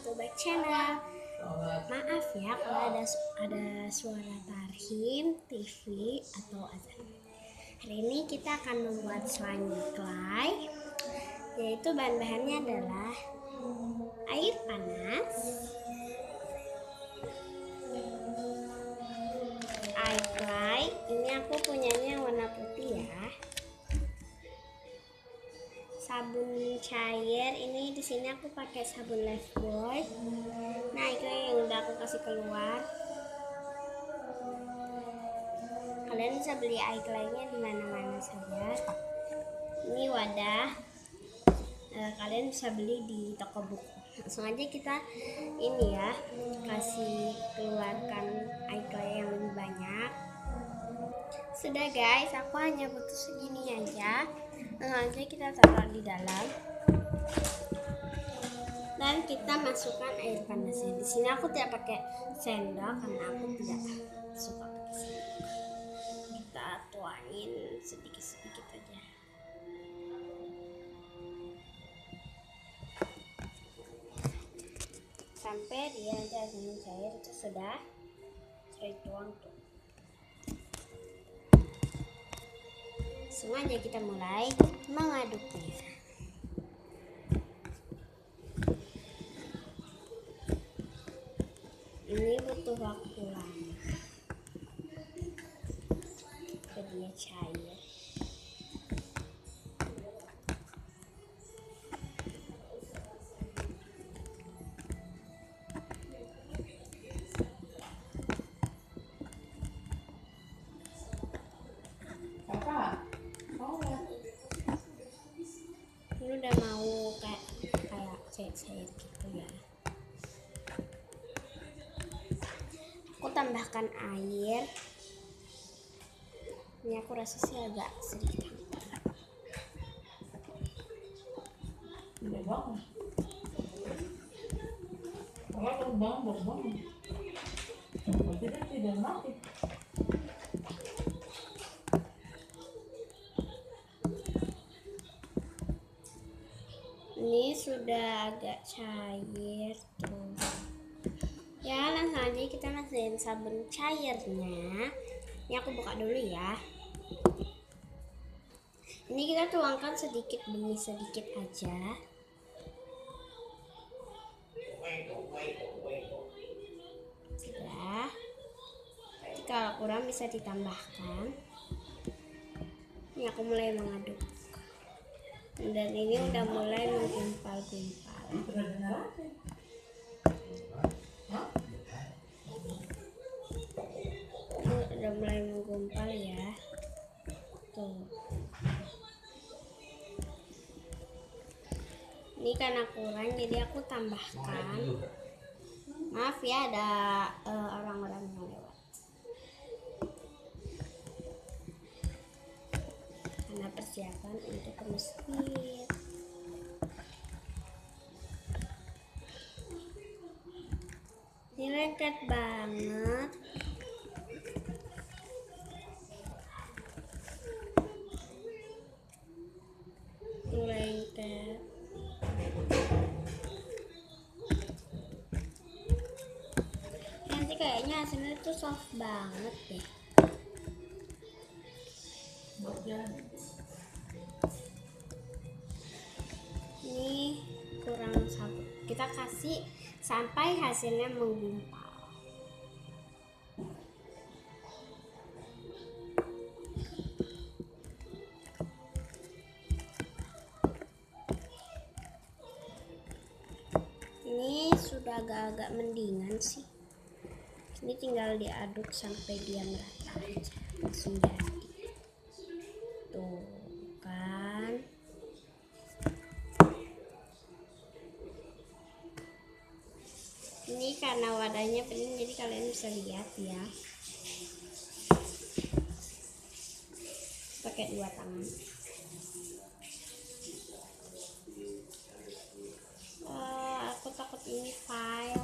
Tuba Channel. Maaf ya kalau ada suara tarhim, TV atau azan. Hari ini kita akan membuat slime clay, yaitu bahan-bahannya adalah air panas, air clay. Ini aku punyanya warna putih ya. Sabun cair, ini di sini aku pakai sabun Lifebuoy. Nah, itu yang udah aku kasih keluar. Kalian bisa beli air claynya di mana-mana saja. Ini wadah, kalian bisa beli di toko buku. Langsung aja kita ini ya, kasih keluarkan air clay yang lebih banyak. Sudah guys, aku hanya butuh segini aja. Langsung aja kita taruh di dalam. Dan kita masukkan air panasnya. Di sini aku tidak pakai sendok karena aku tidak suka pakai sendok. Kita tuangin sedikit-sedikit aja. Sampai dia jadi cair, itu sudah dituang tuh. Langsung aja kita mulai mengaduknya. Ini butuh waktu lama biar dia cair. Ini udah mau kayak cair gitu ya. Aku tambahkan air. Ini aku rasa sih agak sedikit. Tidak banget. Kalau bangun. Tidak mati. Ini sudah agak cair tuh. Ya, langsung aja kita masukin sabun cairnya. Ini aku buka dulu ya. Ini kita tuangkan sedikit demi sedikit aja. Sudah. Kalau kurang bisa ditambahkan. Ini aku mulai mengaduk. Dan ini udah mulai menggumpal-gumpal. Udah mulai menggumpal ya. Tuh. Ini karena kurang jadi aku tambahkan. Maaf ya, ada orang-orang yang lewat. Karena persiapan untuk ke masjid. Ini lengket banget. Lengket. Nanti kayaknya hasilnya tuh soft banget deh. Ini kurang sabun. Kita kasih sampai hasilnya menggumpal. Ini sudah agak-agak mendingan sih. Ini tinggal diaduk sampai dia merata aja. Langsung jadi. Tuh kan. Ini karena wadahnya penuh jadi kalian bisa lihat ya. Pakai 2 tangan. Aku takut ini file.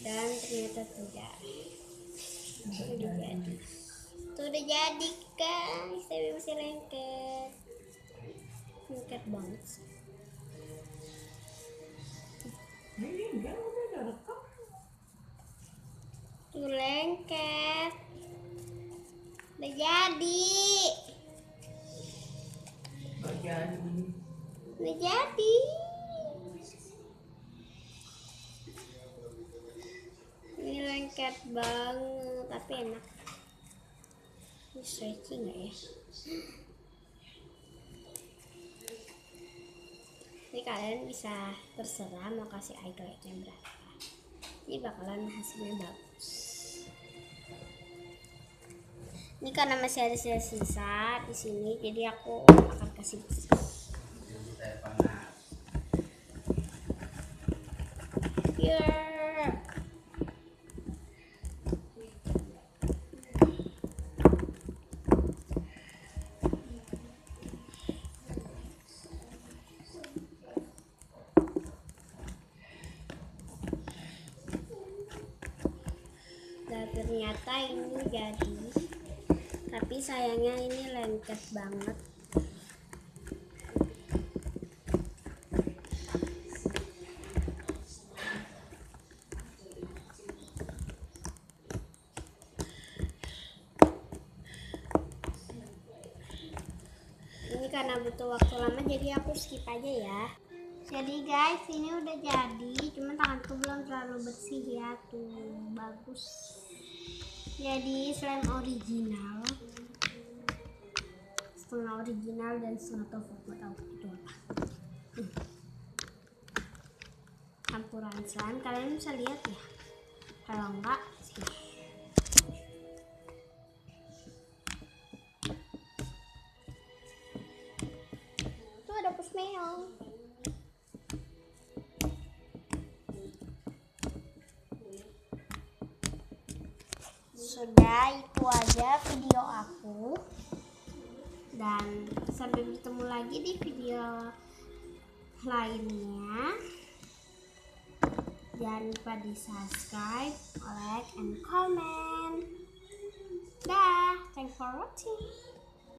Dan ternyata tidak. Itu udah jadi. Guys, Dewi masih lengket. Lengket banget sih. Ini dia udah rekam. Tuh lengket. Udah jadi. Gak jadi. Udah jadi. Ini lengket banget, tapi enak. Ini stretching nggak ya? Jadi kalian bisa terserah mau kasih eyeliner berapa. Ini bakalan hasilnya bagus. Ini karena masih ada sisa di sini, jadi aku akan kasih bersih. Yeah. Dan ternyata ini jadi, tapi sayangnya ini lengket banget. Ini karena butuh waktu lama, jadi aku skip aja ya. Jadi guys, ini udah jadi, cuman tanganku belum terlalu bersih ya. Tuh bagus. Jadi slime original, setengah original dan setengah tofu. Gak tahu itu apa. Campuran slime, kalian bisa lihat ya. Kalau enggak sih. Tuh ada pusmeong. Sudah, itu aja video aku, dan sampai bertemu lagi di video lainnya. Jangan lupa di subscribe, like, and comment. Dah, thanks for watching.